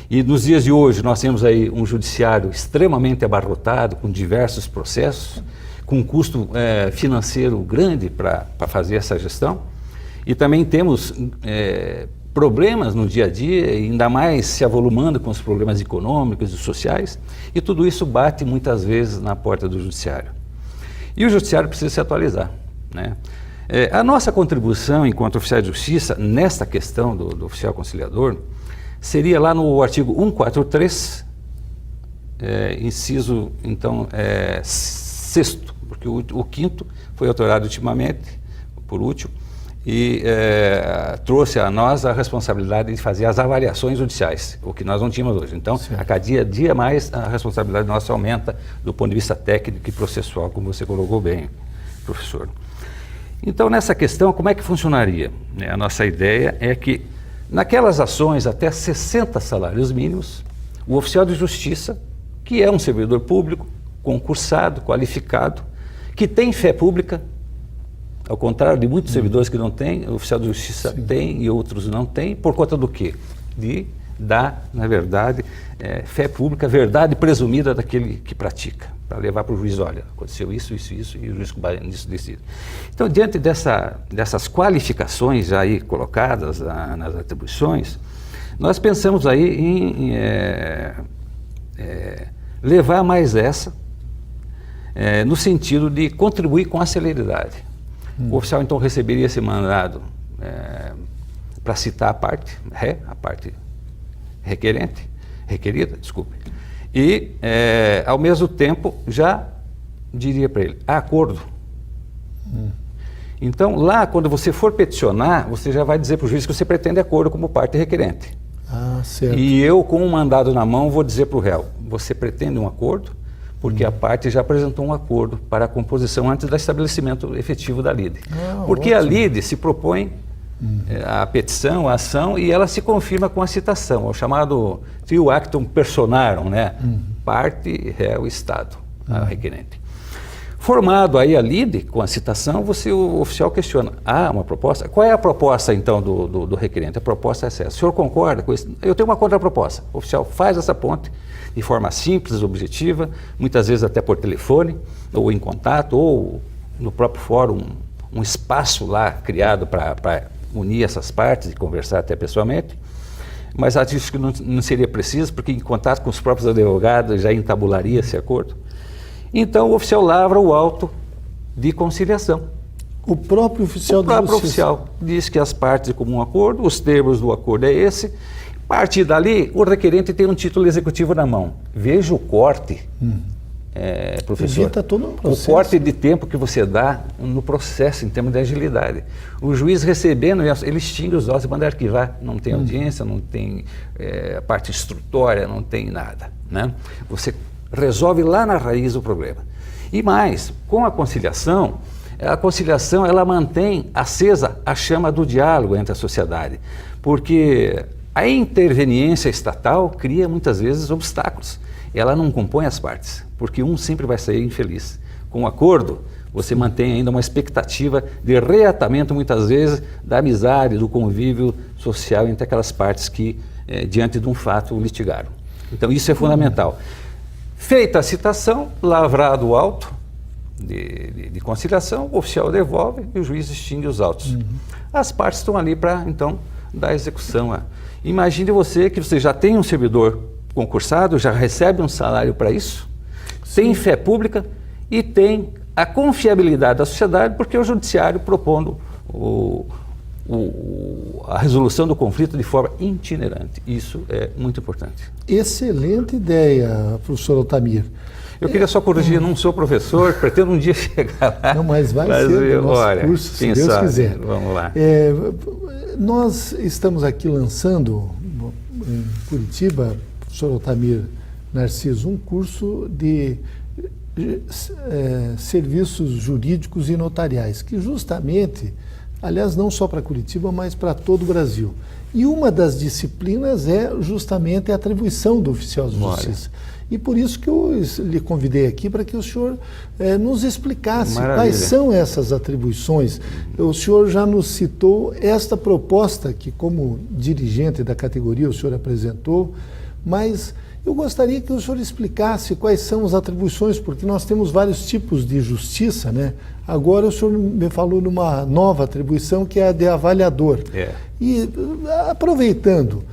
e nos dias de hoje nós temos aí um judiciário extremamente abarrotado, com diversos processos, com um custo financeiro grande para fazer essa gestão, e também temos problemas no dia a dia, ainda mais se avolumando com os problemas econômicos e sociais, e tudo isso bate muitas vezes na porta do judiciário. E o judiciário precisa se atualizar, né? A nossa contribuição enquanto oficial de justiça nesta questão do oficial conciliador seria lá no artigo 143, inciso, então, 6º, porque o 5º foi alterado ultimamente, por último, e trouxe a nós a responsabilidade de fazer as avaliações judiciais, o que nós não tínhamos hoje. Então, a cada dia mais, a responsabilidade nossa aumenta do ponto de vista técnico e processual, como você colocou bem, professor. Então, nessa questão, como é que funcionaria? A nossa ideia é que, naquelas ações até 60 salários mínimos, o oficial de justiça, que é um servidor público, concursado, qualificado, que tem fé pública, ao contrário de muitos servidores que não têm, o oficial de justiça tem e outros não têm, por conta do quê? De dar, na verdade, fé pública, verdade presumida daquele que pratica, para levar para o juiz, olha, aconteceu isso, e o juiz com base nisso decide. Então, diante dessas qualificações aí colocadas nas atribuições, nós pensamos aí em levar mais essa, no sentido de contribuir com a celeridade. O oficial, então, receberia esse mandado para citar a parte requerida, desculpe, e, ao mesmo tempo, já diria para ele, há acordo. Então, lá, quando você for peticionar, você já vai dizer para o juiz que você pretende acordo como parte requerente. Ah, certo. E eu, com um mandado na mão, vou dizer para o réu, você pretende um acordo? Porque a parte já apresentou um acordo para a composição antes do estabelecimento efetivo da lide. Porque ótimo. A lide se propõe a petição, a ação, e ela se confirma com a citação, o chamado trio actum personarum, né? Parte, réu, Estado, a requerente. Formado aí a lide com a citação, o oficial questiona, uma proposta? Qual é a proposta, então, do requerente? A proposta é essa. O senhor concorda com isso? Eu tenho uma contraproposta. O oficial faz essa ponte de forma simples, objetiva, muitas vezes até por telefone, ou em contato, ou no próprio fórum, um espaço lá criado para unir essas partes e conversar até pessoalmente. Mas acho que não seria preciso, porque em contato com os próprios advogados já entabularia esse acordo. Então o oficial lavra o auto de conciliação. O próprio oficial da justiça? O próprio oficial diz que as partes de comum acordo, os termos do acordo é esse. A partir dali, o requerente tem um título executivo na mão. Veja o corte, professor. Evita todo um processo. O corte de tempo que você dá no processo, em termos de agilidade. O juiz recebendo, ele extingue os autos e manda arquivar. Não tem audiência, não tem a parte instrutória, não tem nada, né? Você resolve lá na raiz o problema. E mais, com a conciliação ela mantém acesa a chama do diálogo entre a sociedade, porque a interveniência estatal cria muitas vezes obstáculos. Ela não compõe as partes, porque um sempre vai sair infeliz. Com o acordo, você mantém ainda uma expectativa de reatamento, muitas vezes, da amizade, do convívio social entre aquelas partes que, diante de um fato, litigaram. Então, isso é fundamental. Feita a citação, lavrado o auto de conciliação, o oficial devolve e o juiz extingue os autos. As partes estão ali para, então, dar execução. Imagine você que você já tem um servidor concursado, já recebe um salário para isso, tem fé pública e tem a confiabilidade da sociedade, porque o judiciário propondo a resolução do conflito de forma itinerante. Isso é muito importante. Excelente ideia, professor Altamir. Eu queria só corrigir, eu não sou professor, pretendo um dia chegar lá. Não, mas vai ser no nosso curso, se Deus quiser. Vamos lá. Nós estamos aqui lançando, em Curitiba, professor Altamir Narciso, um curso de serviços jurídicos e notariais, que justamente, aliás, não só para Curitiba, mas para todo o Brasil. E uma das disciplinas é justamente a atribuição do oficial de justiça. E por isso que eu lhe convidei aqui para que o senhor nos explicasse quais são essas atribuições. O senhor já nos citou esta proposta que, como dirigente da categoria, o senhor apresentou, mas eu gostaria que o senhor explicasse quais são as atribuições, porque nós temos vários tipos de justiça, né? Agora o senhor me falou numa nova atribuição que é a de avaliador. E aproveitando,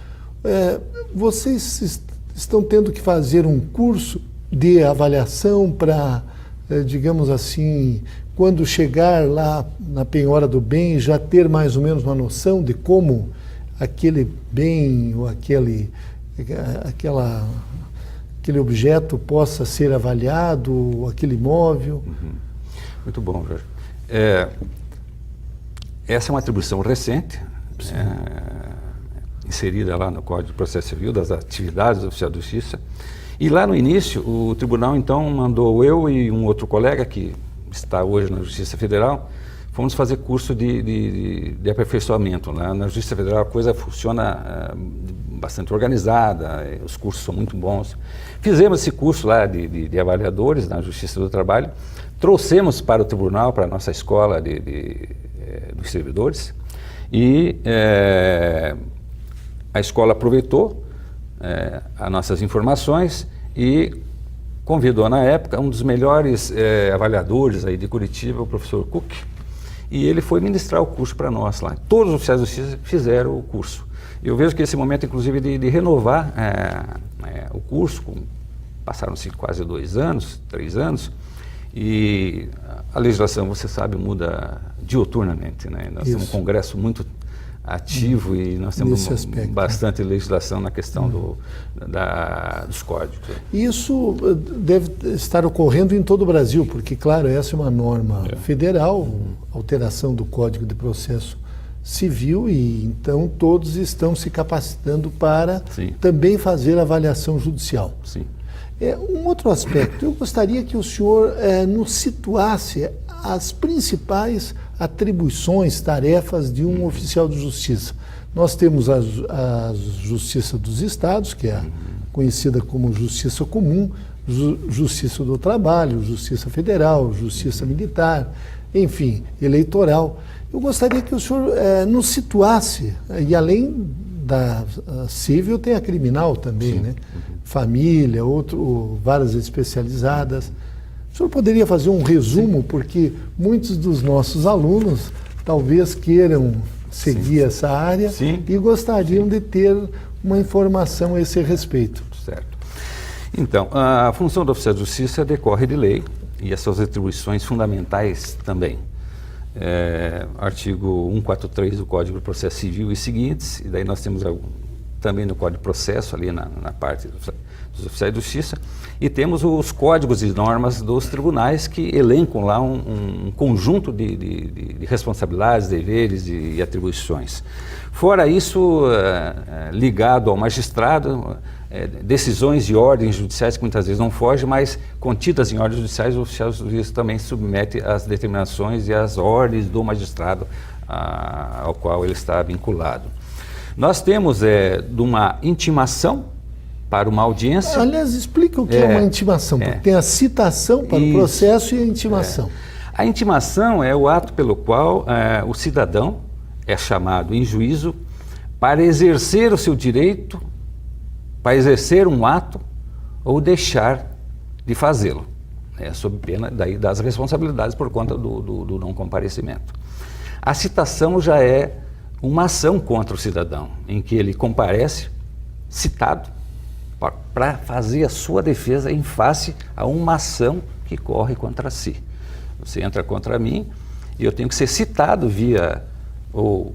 vocês estão tendo que fazer um curso de avaliação para, digamos assim, quando chegar lá na penhora do bem, já ter mais ou menos uma noção de como aquele bem ou aquele objeto possa ser avaliado, aquele imóvel. Muito bom, Jorge. Essa é uma atribuição recente, inserida lá no Código de Processo Civil, das atividades do oficial de justiça. E lá no início, o tribunal então mandou eu e um outro colega, que está hoje na Justiça Federal, fomos fazer curso de aperfeiçoamento. Lá na Justiça Federal a coisa funciona bastante organizada, os cursos são muito bons. Fizemos esse curso lá de avaliadores na Justiça do Trabalho, trouxemos para o tribunal, para a nossa escola dos servidores, e a escola aproveitou as nossas informações e convidou na época um dos melhores avaliadores aí de Curitiba, o professor Cook, e ele foi ministrar o curso para nós lá. Todos os oficiais de justiça fizeram o curso. Eu vejo que esse momento, inclusive, de renovar o curso, passaram-se quase 2 anos, 3 anos, e a legislação, você sabe, muda diuturnamente, né? Nós temos um congresso muito ativo e nós temos bastante legislação na questão dos códigos. Isso deve estar ocorrendo em todo o Brasil, porque, claro, essa é uma norma federal, alteração do Código de Processo Civil, e então todos estão se capacitando para também fazer avaliação judicial. Sim. Um outro aspecto, eu gostaria que o senhor nos situasse as principais atribuições, tarefas de um oficial de justiça. Nós temos a Justiça dos Estados, que é conhecida como Justiça Comum, Justiça do Trabalho, Justiça Federal, Justiça Militar, enfim, eleitoral. Eu gostaria que o senhor nos situasse, e além da civil tem a criminal também, né? Família, várias especializadas. O senhor poderia fazer um resumo, porque muitos dos nossos alunos talvez queiram seguir essa área e gostariam de ter uma informação a esse respeito. Certo. Então, a função do oficial de justiça decorre de lei e as suas atribuições fundamentais também. Artigo 143 do Código de Processo Civil e seguintes, e daí nós temos também no Código de Processo, ali na parte dos oficiais de justiça, e temos os códigos e normas dos tribunais que elencam lá um conjunto de responsabilidades, deveres e atribuições. Fora isso, ligado ao magistrado, decisões e ordens judiciais que muitas vezes não fogem, mas contidas em ordens judiciais, o oficial de justiça também submete às determinações e às ordens do magistrado ao qual ele está vinculado. Nós temos de uma intimação para uma audiência. Aliás, explica o que é uma intimação, porque tem a citação para o processo e a intimação. A intimação é o ato pelo qual o cidadão é chamado em juízo para exercer o seu direito, para exercer um ato ou deixar de fazê-lo, sob pena daí das responsabilidades por conta do não comparecimento. A citação já é uma ação contra o cidadão, em que ele comparece citado para fazer a sua defesa em face a uma ação que corre contra si. Você entra contra mim e eu tenho que ser citado via ou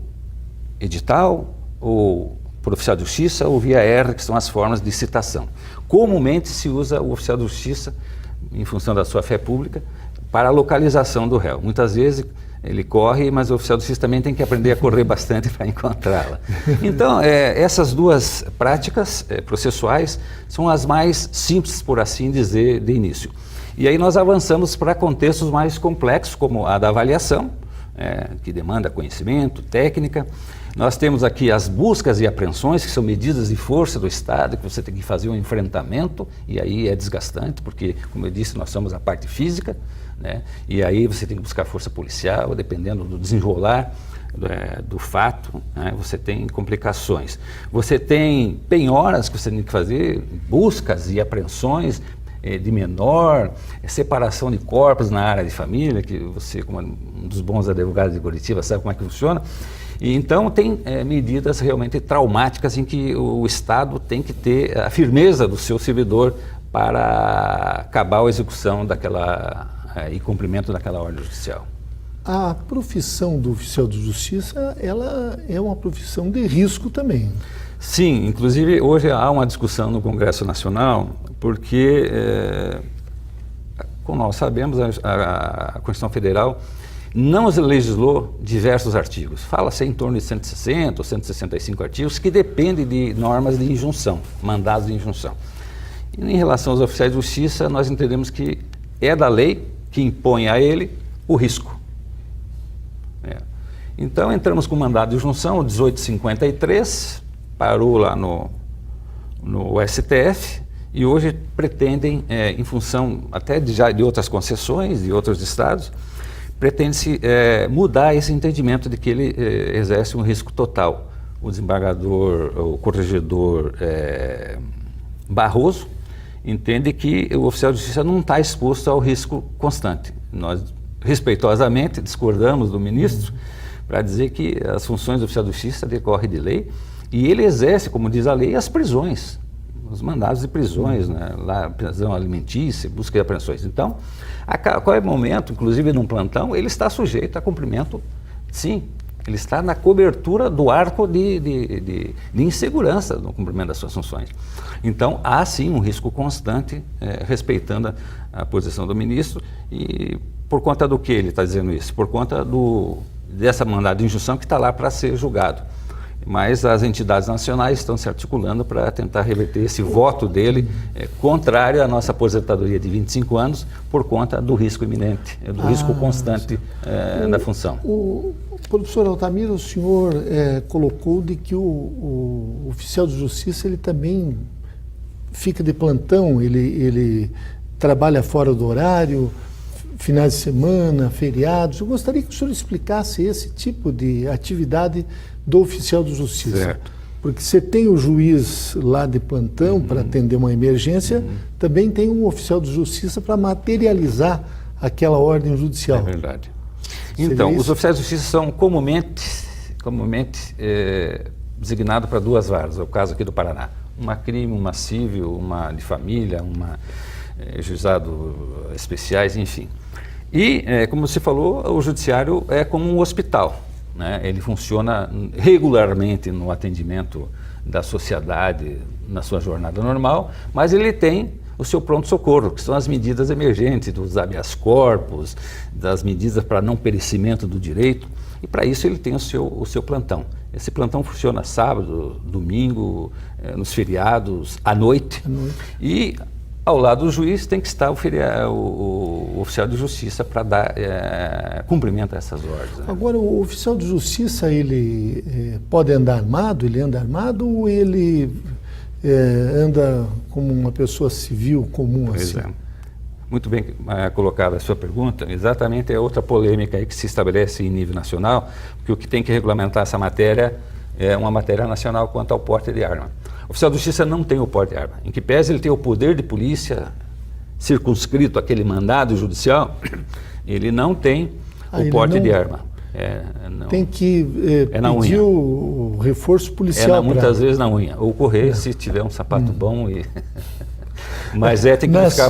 edital, ou por oficial de justiça, ou via R, que são as formas de citação. Comumente se usa o oficial de justiça, em função da sua fé pública, para a localização do réu. Muitas vezes ele corre, mas o oficial de justiça também tem que aprender a correr bastante para encontrá-la. Então, essas duas práticas processuais são as mais simples, por assim dizer, de início. E aí nós avançamos para contextos mais complexos, como a da avaliação, que demanda conhecimento, técnica. Nós temos aqui as buscas e apreensões, que são medidas de força do Estado, que você tem que fazer um enfrentamento, e aí é desgastante, porque, como eu disse, nós somos a parte física, né? E aí você tem que buscar força policial, dependendo do desenrolar do fato, né? Você tem complicações. Você tem penhoras que você tem que fazer, buscas e apreensões de menor, separação de corpos na área de família, que você, como um dos bons advogados de Curitiba, sabe como é que funciona. E então tem medidas realmente traumáticas em que o Estado tem que ter a firmeza do seu servidor para acabar a execução e cumprimento daquela ordem judicial. A profissão do oficial de justiça, ela é uma profissão de risco também. Sim, inclusive hoje há uma discussão no Congresso Nacional, porque, como nós sabemos, a Constituição Federal não legislou diversos artigos. Fala-se em torno de 160 ou 165 artigos que dependem de normas de injunção, mandados de injunção. E em relação aos oficiais de justiça, nós entendemos que é da lei que impõe a ele o risco. Então entramos com o mandado de injunção, o 1853, parou lá no STF, e hoje pretendem, em função até de outras concessões de outros estados, pretende-se mudar esse entendimento de que ele exerce um risco total. O desembargador, o corregedor Barroso entende que o oficial de justiça não está exposto ao risco constante. Nós, respeitosamente, discordamos do ministro para dizer que as funções do oficial de justiça decorrem de lei e ele exerce, como diz a lei, as prisões, os mandados de prisões, né? Lá, prisão alimentícia, busca de apreensões. Então, a qualquer momento, inclusive num plantão, ele está sujeito a cumprimento, sim, ele está na cobertura do arco de insegurança no cumprimento das suas funções. Então, há sim um risco constante, respeitando a posição do ministro, e por conta do que ele está dizendo isso? Por conta dessa mandado de injunção que está lá para ser julgado. Mas as entidades nacionais estão se articulando para tentar reverter esse voto dele, contrário à nossa aposentadoria de 25 anos, por conta do risco iminente, do risco constante na função. Professor Altamira, o senhor colocou de que o oficial de justiça ele também fica de plantão, ele trabalha fora do horário, finais de semana, feriados. Eu gostaria que o senhor explicasse esse tipo de atividade do oficial de justiça. Certo. Porque você tem o juiz lá de plantão para atender uma emergência, também tem um oficial de justiça para materializar aquela ordem judicial. É verdade. Então, os oficiais de justiça são comumente designados para duas varas, é o caso aqui do Paraná. Uma crime, uma civil, uma de família, uma juizado especiais, enfim. E, como você falou, o judiciário é como um hospital, né? Ele funciona regularmente no atendimento da sociedade na sua jornada normal, mas ele tem o seu pronto-socorro, que são as medidas emergentes, dos habeas corpus, das medidas para não perecimento do direito, e para isso ele tem o seu plantão. Esse plantão funciona sábado, domingo, nos feriados, à noite. E ao lado do juiz tem que estar o oficial de justiça para dar cumprimento a essas ordens. Né? Agora, o oficial de justiça, ele pode andar armado? Ele anda armado ou ele anda como uma pessoa civil comum? Pois assim? Muito bem colocada a sua pergunta. Exatamente é outra polêmica aí que se estabelece em nível nacional, porque o que tem que regulamentar essa matéria é uma matéria nacional quanto ao porte de arma. O oficial de justiça não tem o porte de arma. Em que pese ele tem o poder de polícia circunscrito àquele mandado judicial, ele não tem o porte de arma. Tem que pedir o reforço policial. Muitas vezes na unha. Ou correr se tiver um sapato bom. Mas tem que buscar...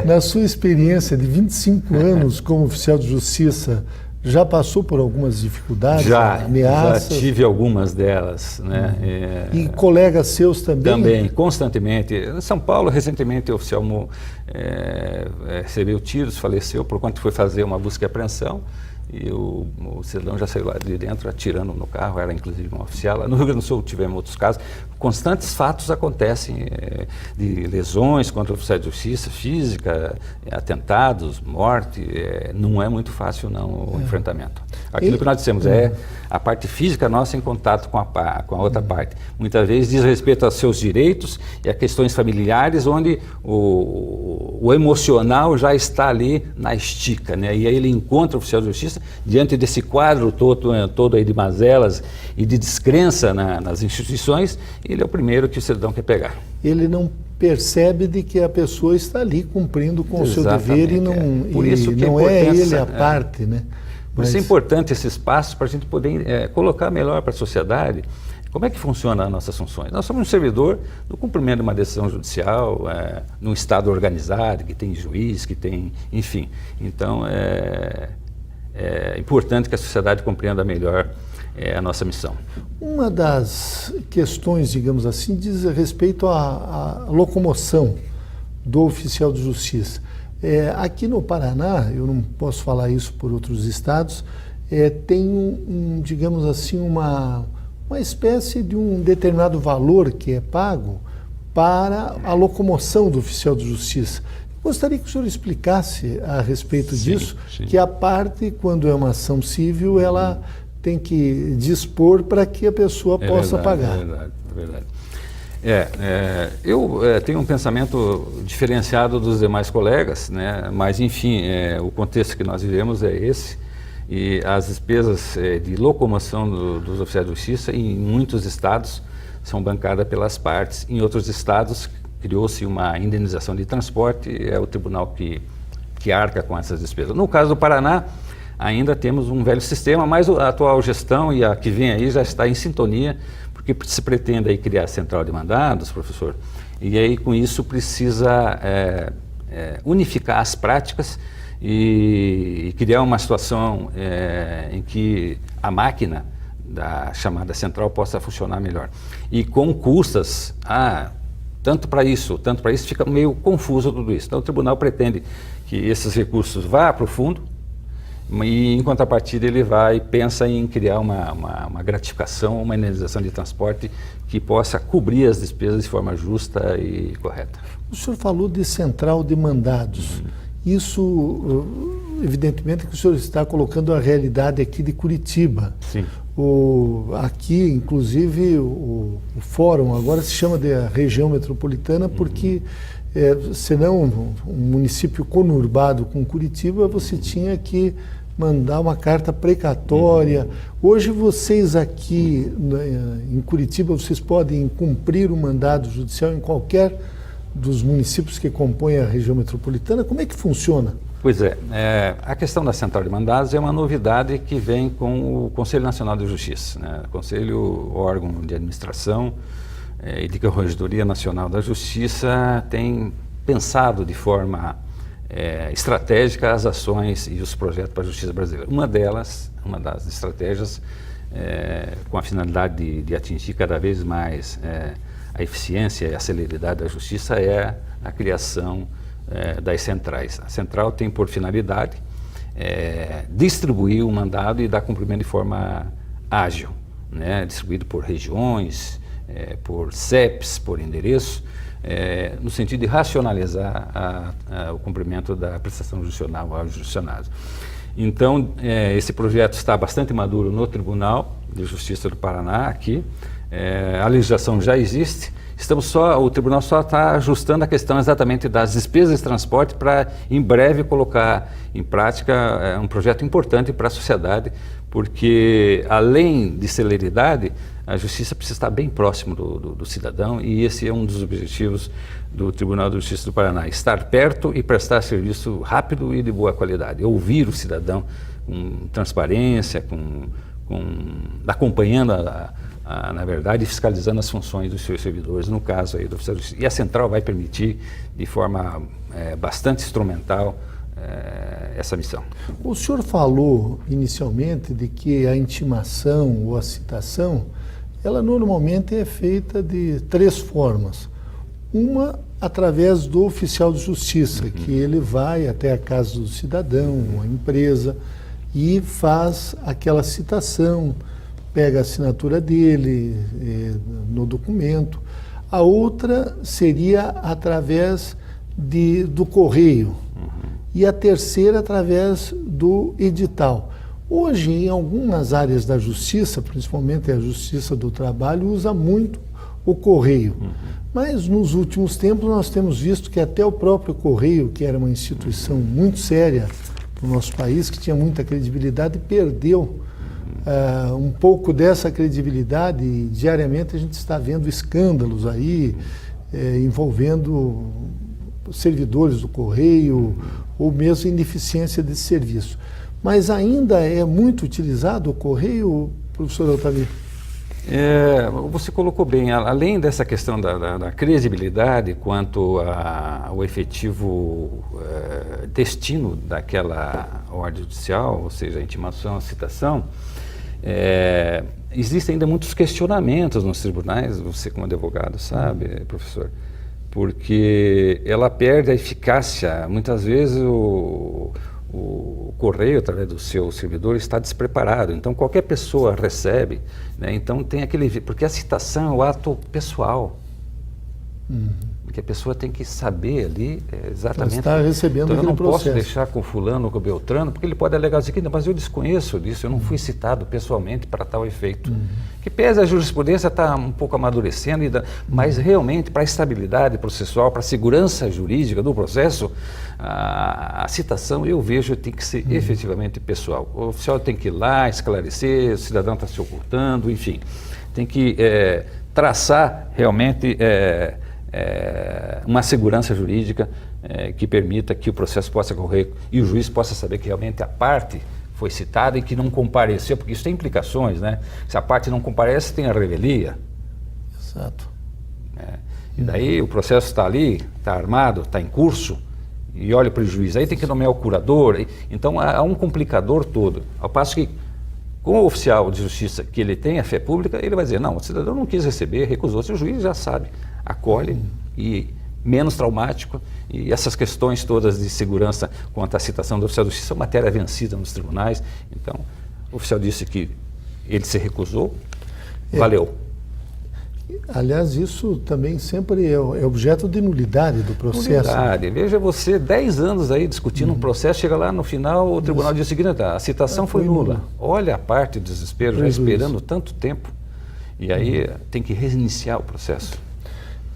Na sua experiência de 25 anos como oficial de justiça, já passou por algumas dificuldades, ameaças? Já tive algumas delas, né? E colegas seus também? Também, constantemente. Em São Paulo, recentemente, o oficial recebeu tiros, faleceu por conta que foi fazer uma busca e apreensão. E o cidadão já saiu lá de dentro atirando no carro, era inclusive um oficial. No Rio Grande do Sul tivemos outros casos. Constantes fatos acontecem de lesões contra oficiais de justiça, física, atentados, morte. Não é muito fácil não o enfrentamento. Aquilo que nós dissemos a parte física nossa em contato com a outra parte. Muitas vezes diz respeito aos seus direitos e a questões familiares, onde o emocional já está ali na estica, né? E aí ele encontra o oficial de justiça diante desse quadro todo aí de mazelas e de descrença nas instituições. Ele é o primeiro que o cidadão quer pegar. Ele não percebe de que a pessoa está ali cumprindo com o seu dever e não, Por isso que não é ele a parte, né? Por isso é importante esse espaço para a gente poder colocar melhor para a sociedade como é que funciona as nossas funções. Nós somos um servidor do cumprimento de uma decisão judicial, num Estado organizado, que tem juiz, que tem, enfim. Então, é importante que a sociedade compreenda melhor a nossa missão. Uma das questões, digamos assim, diz respeito à locomoção do oficial de justiça. Aqui no Paraná, eu não posso falar isso por outros estados, tem digamos assim, uma espécie de um determinado valor que é pago para a locomoção do oficial de justiça. Gostaria que o senhor explicasse a respeito disso, que a parte, quando é uma ação civil, ela tem que dispor para que a pessoa possa pagar. É verdade. Eu tenho um pensamento diferenciado dos demais colegas, né? Mas, enfim, o contexto que nós vivemos é esse, e as despesas de locomoção dos oficiais de justiça em muitos estados são bancadas pelas partes. Em outros estados criou-se uma indenização de transporte, é o tribunal que arca com essas despesas. No caso do Paraná, ainda temos um velho sistema, mas a atual gestão e a que vem aí já está em sintonia, porque se pretende aí criar a central de mandados, professor, e aí com isso precisa unificar as práticas e criar uma situação em que a máquina da chamada central possa funcionar melhor. E com custas, tanto para isso fica meio confuso tudo isso. Então o tribunal pretende que esses recursos vá para o fundo, e em contrapartida ele pensa em criar uma gratificação, uma indenização de transporte que possa cobrir as despesas de forma justa e correta. O senhor falou de central de mandados. Isso, evidentemente, que o senhor está colocando a realidade aqui de Curitiba. Sim. Aqui, inclusive, o fórum agora se chama de região metropolitana porque, senão um município conurbado com Curitiba, você tinha que mandar uma carta precatória. Hoje vocês aqui em Curitiba, vocês podem cumprir o mandado judicial em qualquer dos municípios que compõem a região metropolitana. Como é que funciona? Pois a questão da central de mandados é uma novidade que vem com o Conselho Nacional de Justiça, né? O Conselho, órgão de administração e de Corregedoria Nacional da Justiça, tem pensado de forma estratégica as ações e os projetos para a justiça brasileira. Uma das estratégias, com a finalidade de atingir cada vez mais a eficiência e a celeridade da justiça, é a criação das centrais. A central tem por finalidade distribuir o mandado e dar cumprimento de forma ágil, né? Distribuído por regiões, por CEPs, por endereço, no sentido de racionalizar o cumprimento da prestação judicial aos judicionados. Então, esse projeto está bastante maduro no Tribunal de Justiça do Paraná, aqui. A legislação já existe, o tribunal só está ajustando a questão exatamente das despesas de transporte para, em breve, colocar em prática um projeto importante para a sociedade, porque, além de celeridade, a justiça precisa estar bem próximo do cidadão, e esse é um dos objetivos do Tribunal de Justiça do Paraná: estar perto e prestar serviço rápido e de boa qualidade, ouvir o cidadão com transparência, acompanhando na verdade, fiscalizando as funções dos seus servidores, no caso aí do oficial de justiça. E a central vai permitir, de forma bastante instrumental, essa missão. O senhor falou inicialmente de que a intimação ou a citação, ela normalmente é feita de 3 formas. Uma, através do oficial de justiça, que ele vai até a casa do cidadão, a empresa, e faz aquela citação, pega a assinatura dele no documento. A outra seria através do correio. E a terceira através do edital. Hoje, em algumas áreas da justiça, principalmente a justiça do trabalho, usa muito o correio. Mas nos últimos tempos nós temos visto que até o próprio correio, que era uma instituição muito séria no nosso país, que tinha muita credibilidade, perdeu um pouco dessa credibilidade, e diariamente a gente está vendo escândalos aí envolvendo servidores do correio ou mesmo ineficiência desse serviço. Mas ainda é muito utilizado o correio, professor Altamir? Você colocou bem, além dessa questão da credibilidade quanto ao efetivo destino daquela ordem judicial, ou seja, a intimação, a citação, existem ainda muitos questionamentos nos tribunais, você como advogado sabe, professor, porque ela perde a eficácia. Muitas vezes o correio, através do seu servidor, está despreparado. Então, qualquer pessoa recebe, né? Então, tem aquele... Porque a citação é o ato pessoal. Porque a pessoa tem que saber ali exatamente... Está recebendo então, eu não processo. posso deixar com fulano ou com Beltrano, porque ele pode alegar o seguinte: mas eu desconheço disso, eu não fui citado pessoalmente para tal efeito. Que pese a jurisprudência está um pouco amadurecendo, mas realmente para a estabilidade processual, para a segurança jurídica do processo, a citação, eu vejo, tem que ser efetivamente pessoal. O oficial tem que ir lá, esclarecer, o cidadão está se ocultando, enfim. Tem que traçar realmente uma segurança jurídica que permita que o processo possa correr e o juiz possa saber que realmente a parte foi citada e que não compareceu, porque isso tem implicações, né? Se a parte não comparece, tem a revelia. Exato. E daí o processo está ali, está armado, está em curso, e olha para o juiz, aí tem que nomear o curador, então há um complicador todo. Ao passo que, com o oficial de justiça que ele tem a fé pública, ele vai dizer, não, o cidadão não quis receber, recusou-se, o juiz já sabe, acolhe e menos traumático, e essas questões todas de segurança quanto à citação do oficial de justiça, matéria vencida nos tribunais. Então, o oficial disse que ele se recusou, valeu. Aliás, isso também sempre é objeto de nulidade do processo. Nulidade. Veja você, 10 anos aí discutindo um processo, chega lá no final, o tribunal diz o seguinte, a citação foi nula. Olha a parte do desespero, já esperando tanto tempo. E aí tem que reiniciar o processo.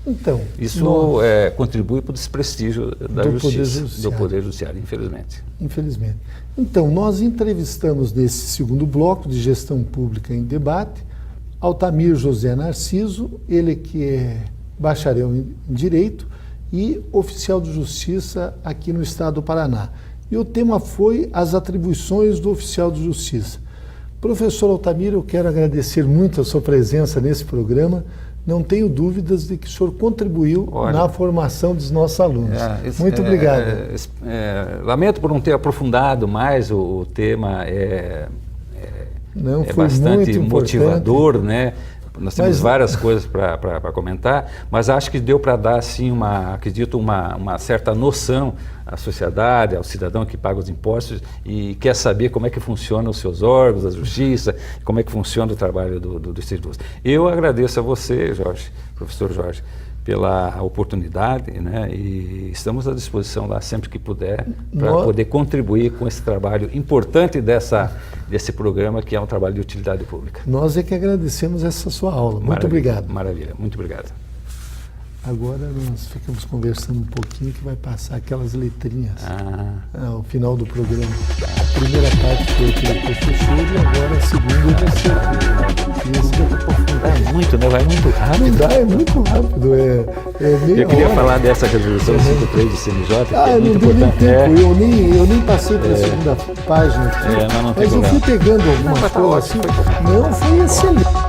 Então, isso contribui para o desprestígio da justiça, do Poder Judiciário, infelizmente. Infelizmente. Então, nós entrevistamos nesse segundo bloco de Gestão Pública em Debate Altamir José Narciso, ele que é bacharel em Direito e oficial de Justiça aqui no Estado do Paraná. E o tema foi as atribuições do oficial de Justiça. Professor Altamir, eu quero agradecer muito a sua presença nesse programa. Não tenho dúvidas de que o senhor contribuiu na formação dos nossos alunos. Muito obrigado. Lamento por não ter aprofundado mais o tema. Não, é foi bastante muito motivador, né? Nós temos várias coisas para comentar, mas acho que deu para dar, assim, acredito, uma certa noção à sociedade, ao cidadão que paga os impostos e quer saber como é que funcionam os seus órgãos, a justiça, como é que funciona o trabalho do Serviço. Eu agradeço a você, Jorge, professor Jorge, pela oportunidade, né? E estamos à disposição lá sempre que puder para poder contribuir com esse trabalho importante desse programa, que é um trabalho de utilidade pública. Nós é que agradecemos essa sua aula. Muito obrigado. Maravilha, muito obrigado. Agora nós ficamos conversando um pouquinho que vai passar aquelas letrinhas ao final do programa. A primeira parte foi pelo professor e agora a segunda vai muito, né? Vai muito rápido. Não dá, é muito rápido. Eu queria falar dessa resolução 53 do CNJ, que é muito importante. Eu nem passei pela segunda página aqui, mas eu fui pegando algumas coisas assim. Não, foi excelente.